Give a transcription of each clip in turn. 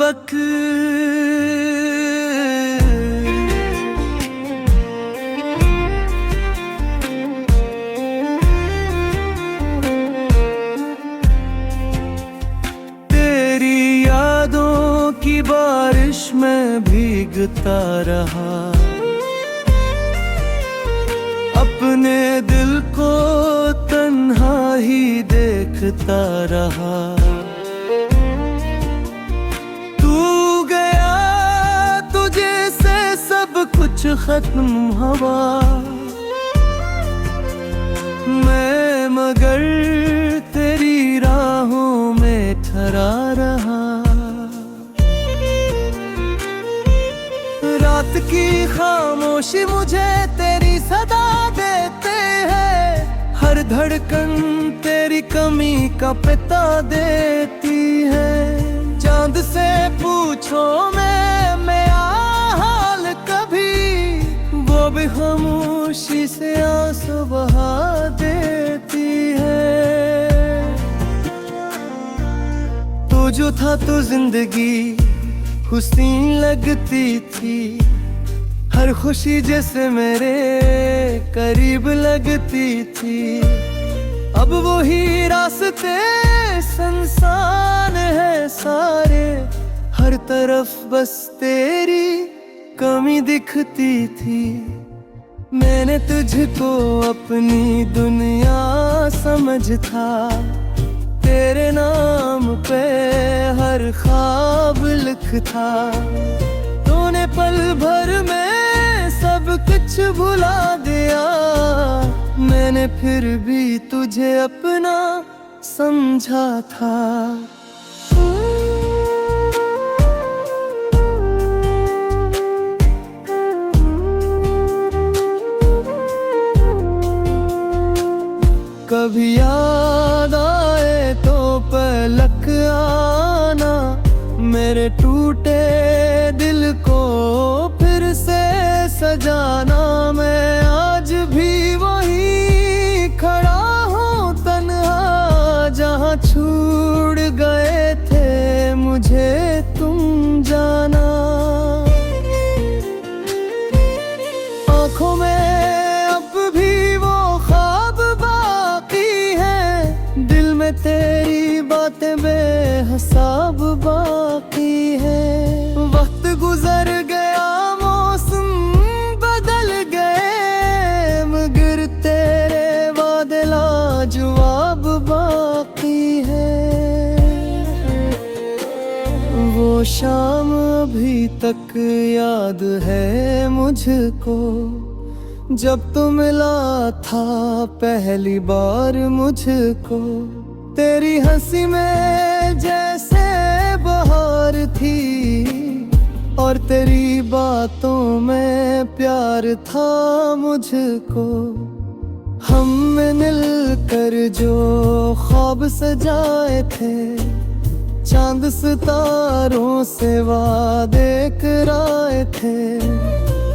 सबक। तेरी यादों की बारिश में भीगता रहा, अपने दिल को तन्हा ही देखता रहा। तू गया, तुझे से सब कुछ खत्म हुआ, मैं मगर तेरी राहों में ठहरा रहा। रात की खामोशी मुझे तेरी सदा देते हैं, हर धड़कन तेरी कमी का पता देती है। चांद से पूछो मैं हाल कभी, वो भी खामोशी से आंसू बहा देती है। तो जो था तो जिंदगी हुस्न लगती थी, हर खुशी जैसे मेरे करीब लगती थी। अब वही रास्ते सुनसान है सारे, हर तरफ बस तेरी कमी दिखती थी। मैंने तुझको अपनी दुनिया समझ था, तेरे नाम पे हर ख्वाब लिख था। तूने पल भर में सब कुछ भुला दिया, मैंने फिर भी तुझे अपना समझा था। कभी याद आए तो पलक आना, मेरे टूटे दिल को फिर से सजाना। मैं आज भी वहीं खड़ा हूँ तन्हा, जहाँ छूट गए थे मुझे तुम जाना। आँखों में अब भी वो ख्वाब बाकी है, दिल में तेरी बातें बेहिसाब बाकी है। वक्त गुजर गया, मौसम बदल गए, मगर तेरे वादे लाजवाब बाकी है। वो शाम अभी तक याद है मुझको, जब तू मिला था पहली बार मुझको। तेरी हंसी में जैसे बहार थी, और तेरी बातों में प्यार था मुझको। हमने मिलकर जो ख्वाब सजाए थे, चांद सितारों से वादे कराए थे।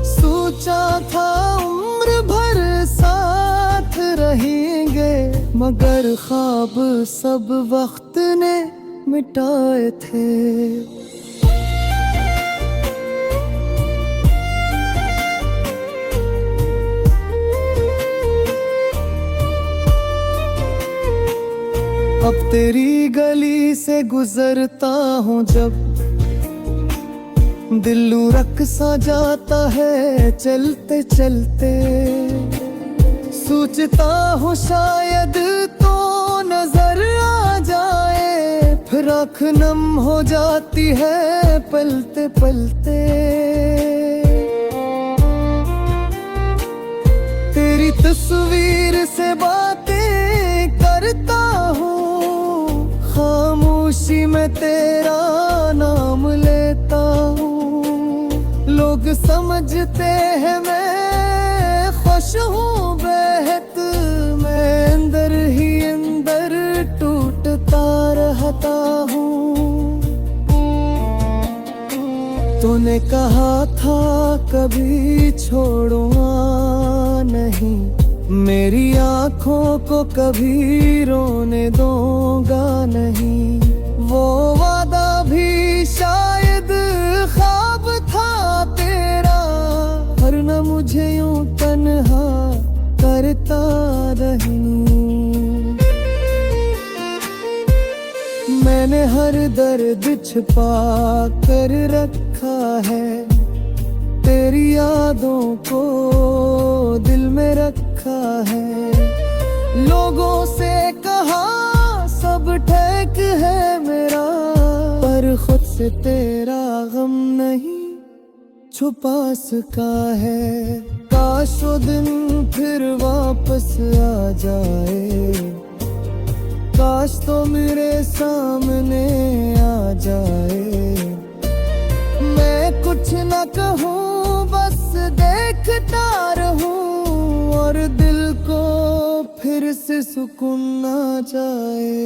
सोचा था उम्र भर साथ रहेंगे, मगर ख्वाब सब वक्त ने मिटाए थे। अब तेरी गली से गुजरता हूँ जब, दिल लुढ़क सा जाता है चलते चलते। सोचता हूँ शायद तो नजर आ जाए, फिर आँख नम हो जाती है पलते पलते। तेरी तस्वीर से बातें करता हूँ, खामोशी में तेरा नाम लेता हूँ। लोग समझते हैं मैं खुश हूँ बेहद, मैं अंदर ही अंदर टूटता रहता हूँ। तूने कहा था कभी छोड़ूंगा नहीं, मेरी आँखों को कभी रोने दूंगा नहीं। वो वादा भी शायद ख्वाब था तेरा, वरना मुझे यूं तन्हा करता रहूं। मैंने हर दर्द छिपा कर रखा है, तेरी यादों को दिल में रखा है। लोगों से कहा सब ठीक है मेरा, पर खुद से तेरा गम नहीं छुपा सका है। काश वो दिन फिर वापस आ जाए, काश तो मेरे सामने आ जाए। मैं कुछ न कहूँ बस देखता रहूं, और दिल को फिर से सुकून ना जाए।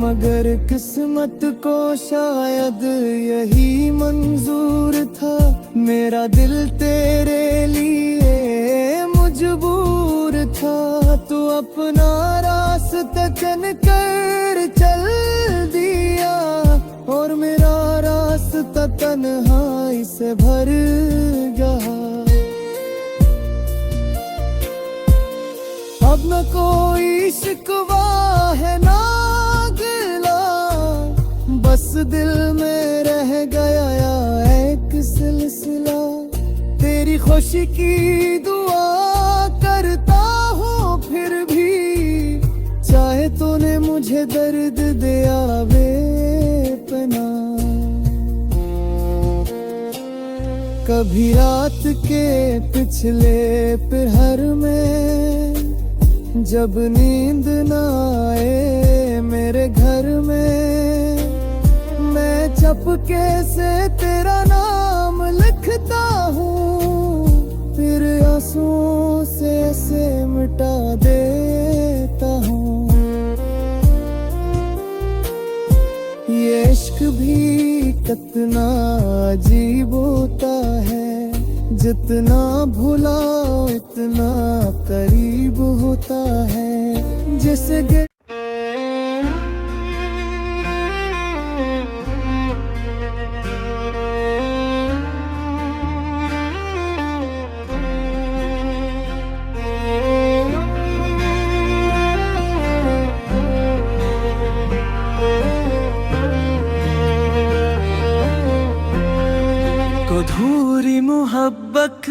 मगर किस्मत को शायद यही मंजूर था, मेरा दिल तेरे लिए मजबूर था। तू अपना रास्ता चुन कर चल दिया, और मेरा रास्ता तन्हाई से भर गया। अब न कोई शिकवा है ना गिला, बस दिल में रह गया एक सिलसिला। तेरी खुशी की दुआ करता हूँ फिर भी, चाहे तूने मुझे दर्द दिया बेपना। कभी रात के पिछले पहर में, जब नींद न आए मेरे घर में, मैं चुपके से तेरा नाम लिखता हूँ, फिर आंसुओं से ऐसे मिटा देता हूँ। ये इश्क भी कितना अजीब होता है, जितना भुलाओ इतना करीब होता है। जैसे अधूरी मोहब्बत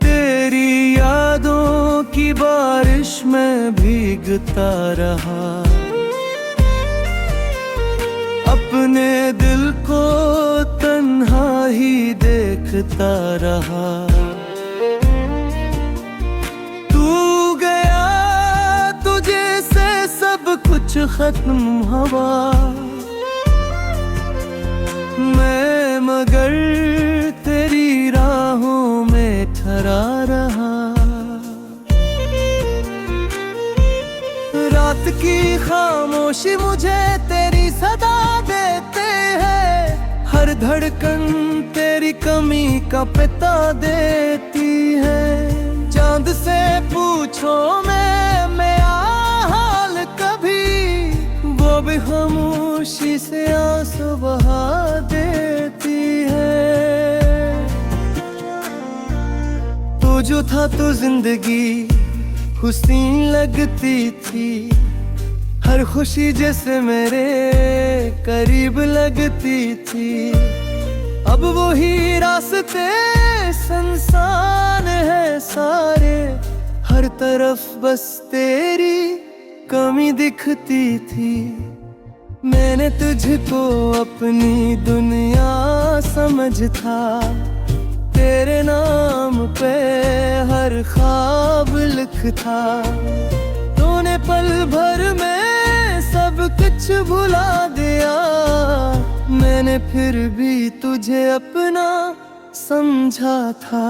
तेरी यादों की बारिश में भीगता रहा, अपने दिल को तन्हा ही देखता रहा। कुछ खत्म हवा, मैं मगर तेरी राहों में ठहरा रहा। रात की खामोशी मुझे तेरी सदा देते हैं, हर धड़कन तेरी कमी का पता देती है। चांद से पूछो मैं भी खामोशी से आंसू बहा देती है। तो जो था तो जिंदगी हुस्न लगती थी, हर खुशी जैसे मेरे करीब लगती थी। अब वही रास्ते सुनसान है सारे, हर तरफ बस तेरी कमी दिखती थी। मैंने तुझको अपनी दुनिया समझ था, तेरे नाम पे हर ख्वाब लिखता। तूने पल भर में सब कुछ भुला दिया, मैंने फिर भी तुझे अपना समझा था।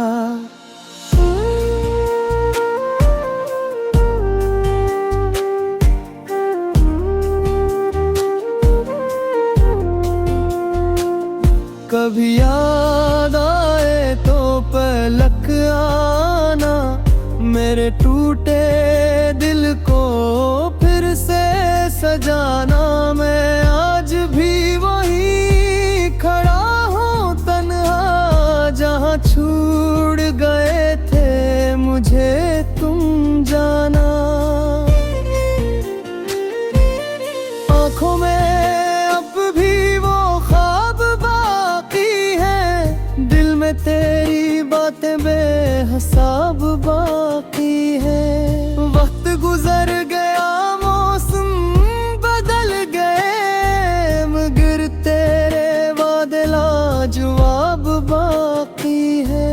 कभी याद आए तो पलक आना, मेरे टूटे दिल को फिर से सजाना। मैं आज भी वहीं खड़ा हूँ तन्हा, जहाँ छूट गए थे मुझे तुम जाना। आँखों में अब भी वो ख्वाब बाकी है, दिल में तेरी बातें बेहिसाब बाकी है। वक्त गुजर गया, मौसम बदल गए, मगर तेरे वादे लाजवाब बाकी है।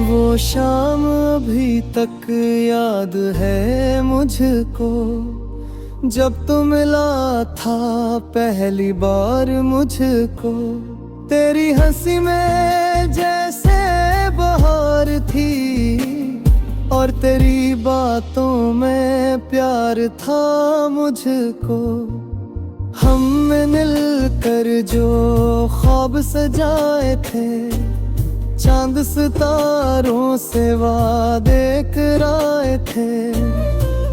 वो शाम अभी तक याद है मुझको, जब तू मिला था पहली बार मुझको। तेरी हंसी में जैसे बहार थी, और तेरी बातों में प्यार था मुझको। हमने मिलकर जो ख्वाब सजाए थे, चांद सितारों से वादे कराए थे।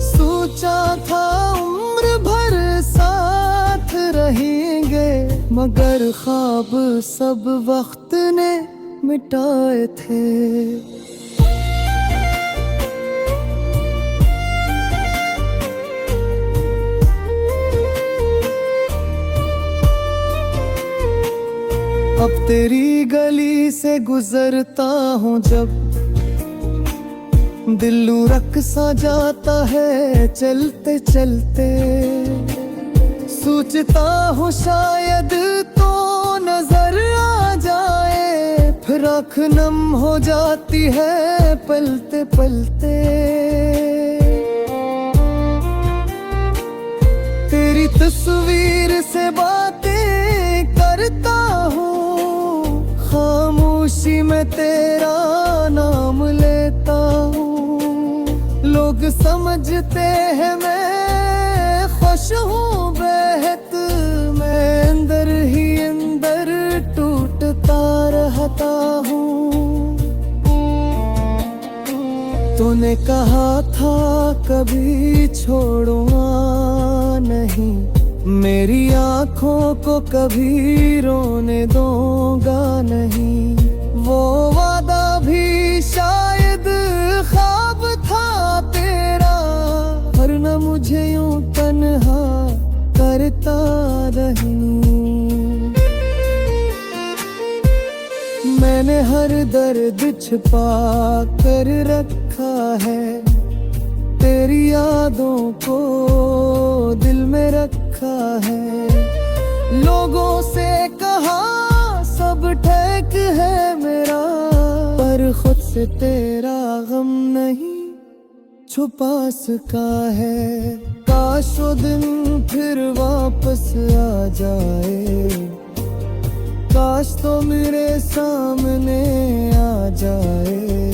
सोचा था उम्र भर साथ रहेंगे, मगर ख्वाब सब वक्त ने मिटाए थे। अब तेरी गली से गुजरता हूँ जब, दिल उड़क सा जाता है चलते चलते। सोचता हूँ शायद तो नजर आ जाए, फिर आँख नम हो जाती है पलते पलते। तेरी तस्वीर से बातें करता हूँ, खामोशी में तेरा नाम लेता हूँ। लोग समझते हैं मैं खुश हूँ बेहद, मैं अंदर ही अंदर टूटता रहता हूँ। तूने कहा था कभी छोड़ूंगा नहीं, मेरी आँखों को कभी रोने दूंगा नहीं। वो वादा भी शायद ख्वाब था तेरा, वरना मुझे यूं तन्हा करता नहीं। मैंने हर दर्द छिपा कर रखा है, तेरी यादों को दिल में रखा है। लोगों से कहा सब ठीक है मेरा, पर खुद से तेरा गम नहीं छुपा सका है। काश वो दिन फिर वापस आ जाए, काश तो मेरे सामने आ जाए।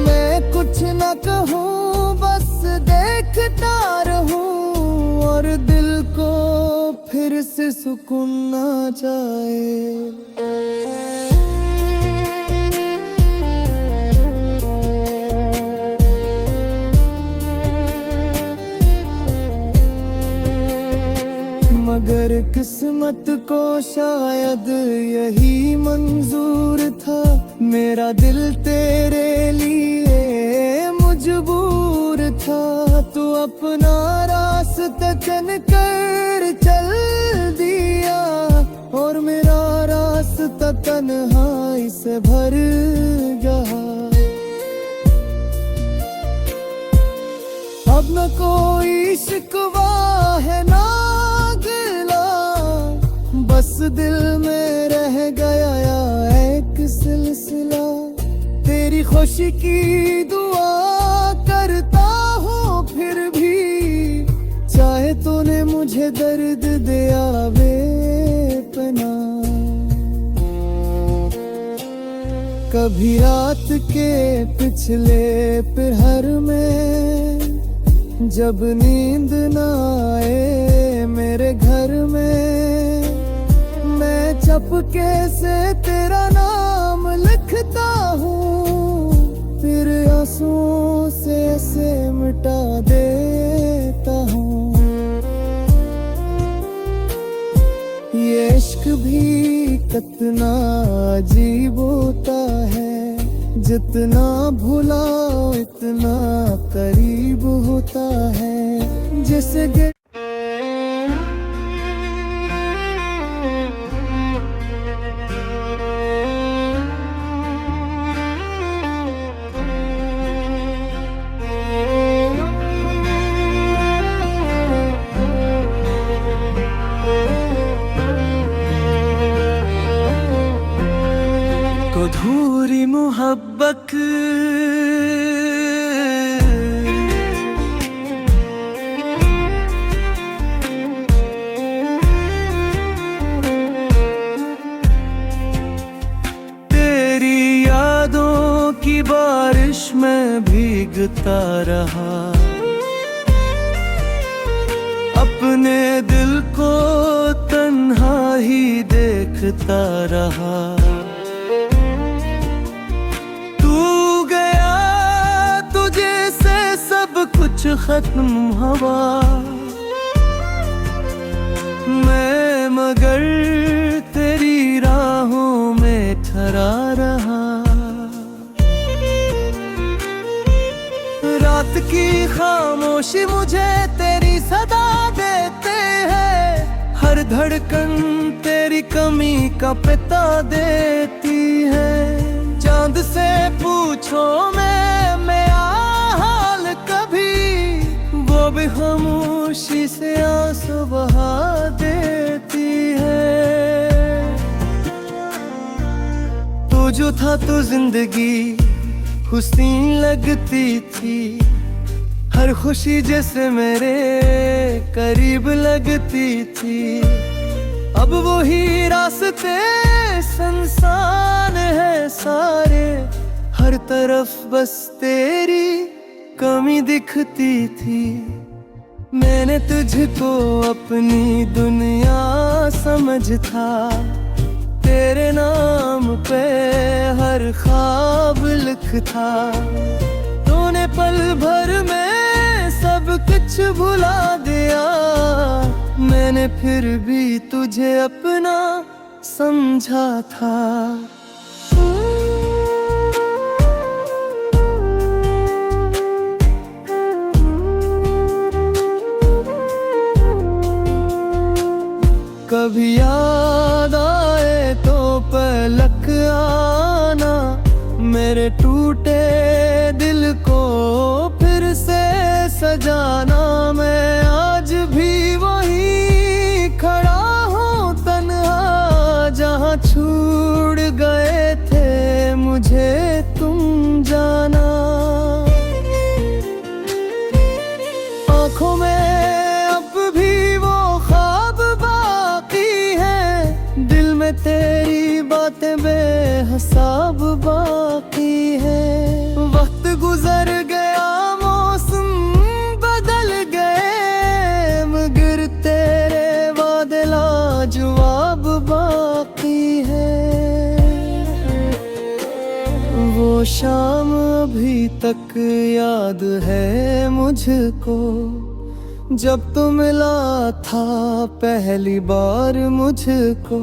मैं कुछ न कहूँ बस देखता रहूँ, और दिल को फिर से सुकून आ जाए। मगर किस्मत को शायद यही मंजूर था, मेरा दिल तेरे लिए मजबूर था। तू अपना रास्ता चुन कर चल दिया, और मेरा रास्ता तन्हाई से भर गया। अब न कोई शिकवा है ना गिला, बस दिल में रह गया एक सिलसिला। तेरी खुशी की दुआ करता हूँ फिर भी, चाहे तूने मुझे दर्द दिया बेपना। कभी रात के पिछले प्रहर में, जब नींद ना आए मेरे घर में, चुपके से तेरा नाम लिखता हूँ, फिर आंसुओं से ऐसे मिटा देता हूँ। ये इश्क भी कितना अजीब होता है, जितना भुलाओ इतना करीब होता है। जैसे अधूरी मोहब्बत तेरी यादों की बारिश में भीगता रहा, अपने दिल को तन्हा ही देखता रहा। कुछ खत्म हवा मैं मगर तेरी राहों में ठहरा रहा। रात की खामोशी मुझे तेरी सदा देते हैं, हर धड़कन तेरी कमी का पता देती है। चांद से पूछो मैं हाल कभी, वो भी खामोशी से आंसू बहा देती है। तो जो था तो जिंदगी हुस्न लगती थी, हर खुशी जैसे मेरे करीब लगती थी। अब वही रास्ते संसान है सारे, हर तरफ बस तेरी कमी दिखती थी। मैंने तुझको अपनी दुनिया समझ था, तेरे नाम पे हर ख्वाब लिखता। तूने पल भर में सब कुछ भुला दिया, मैंने फिर भी तुझे अपना समझा था। कभी याद आए तो पलक आना, मेरे टूटे दिल को फिर से सजाना। मैं आज भी वहीं खड़ा हूँ तन्हा, जहाँ छूट गए थे मुझे तुम जाना। आँखों में तेरी बातें बेहिसाब बाकी है। वक्त गुजर गया मौसम बदल गए, मगर तेरे वादे लाजवाब बाकी है। वो शाम अभी तक याद है मुझको, जब तू मिला था पहली बार मुझको।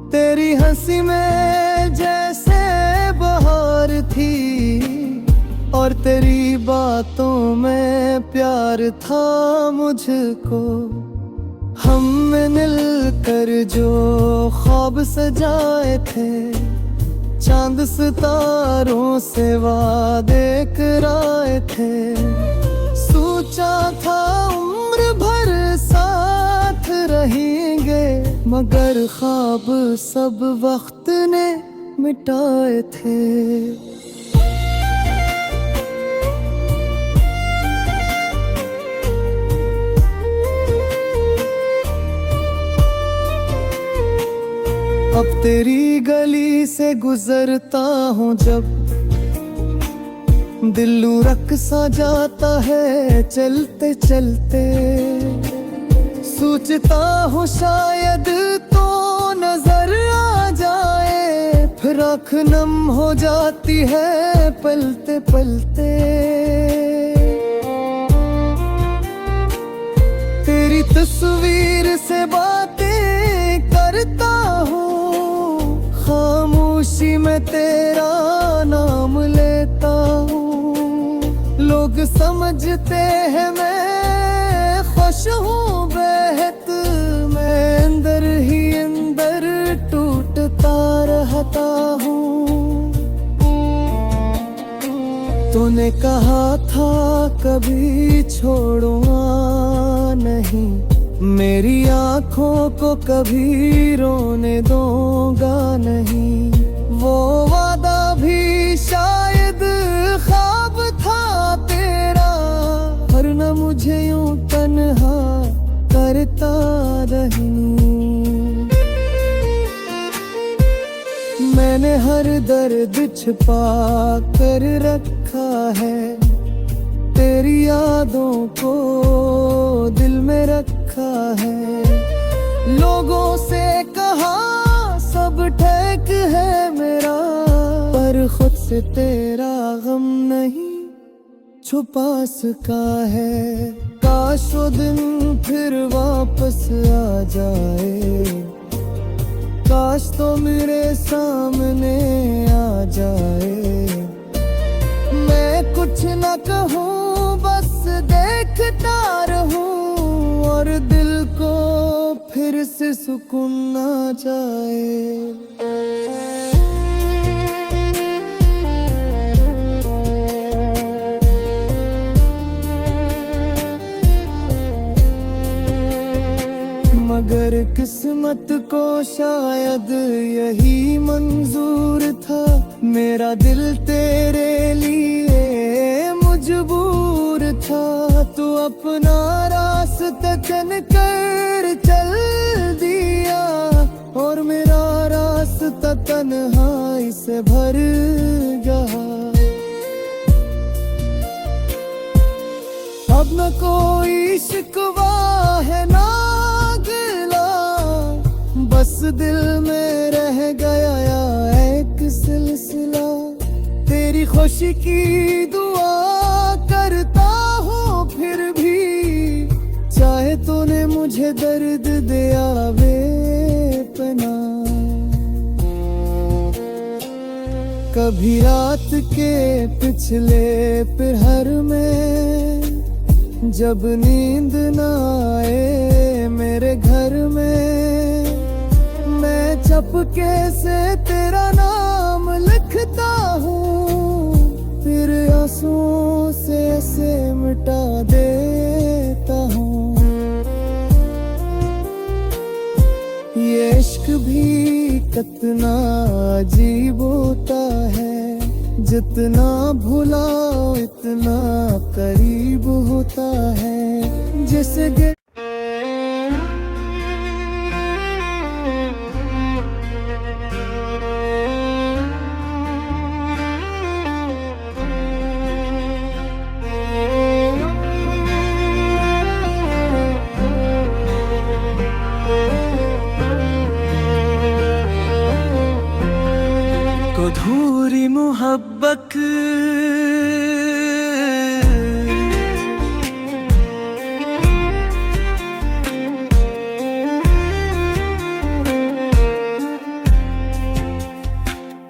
तेरी हंसी में जैसे बहार थी, और तेरी बातों में प्यार था मुझको। हमने मिलकर जो ख्वाब सजाए थे, चांद सितारों से वादे कराए थे। सोचा था उम्र भर साथ रहेंगे, मगर ख्वाब सब वक्त ने मिटाए थे। अब तेरी गली से गुजरता हूँ जब, दिल लुढ़क सा जाता है चलते चलते। सोचता हूँ शायद तो न नजर आ जाए फिर आँख नम हो जाती है पलते पलते। तेरी तस्वीर से बातें करता हूँ, खामोशी में तेरा नाम लेता हूँ। लोग समझते हैं मैं खुश हूँ बेहद, मैं अंदर ही अंदर टूटता रहता हूँ। तूने कहा था कभी छोड़ूंगा नहीं, मेरी आँखों को कभी रोने दूंगा नहीं। वो वादा भी शायद ख्वाब था तेरा, वरना मुझे यूं तन्हा करता रही। मैंने हर दर्द छिपा कर रखा है, तेरी यादों को दिल में रखा है। लोगों से कहा सब ठीक है मेरा, पर खुद से तेरा गम नहीं छुपा सका है। काश वो दिन फिर वापस आ जाए, काश तो मेरे सामने आ जाए। मैं कुछ न कहूँ बस देखता रहूँ, और दिल को फिर से सुकून आ जाए। मगर किस्मत को शायद यही मंजूर था, मेरा दिल तेरे लिए मजबूर था। तू अपना रास्ता चुन कर चल दिया, और मेरा रास्ता तन्हाई से भर गया। अब न कोई शिकवा है ना गिला, बस दिल में रह गया एक सिलसिला। तेरी खुशी की दुआ करता हूँ फिर भी, चाहे तूने मुझे दर्द दिया बेपना। कभी रात के पिछले प्रहर में, जब नींद ना आए मेरे घर में, मैं चुपके से तेरा नाम लिखता हूँ, फिर आंसुओं से ऐसे मिटा देता हूँ। ये इश्क भी कितना अजीब होता है, जितना भुलाओ इतना करीब होता है। जैसे अधूरी मोहब्बत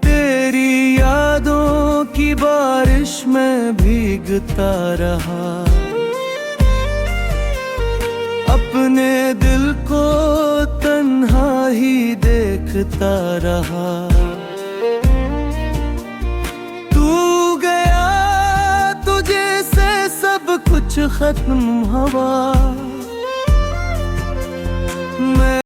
तेरी यादों की बारिश में भीगता रहा, अपने दिल को तन्हा ही देखता रहा। कुछ खत्म हवा मैं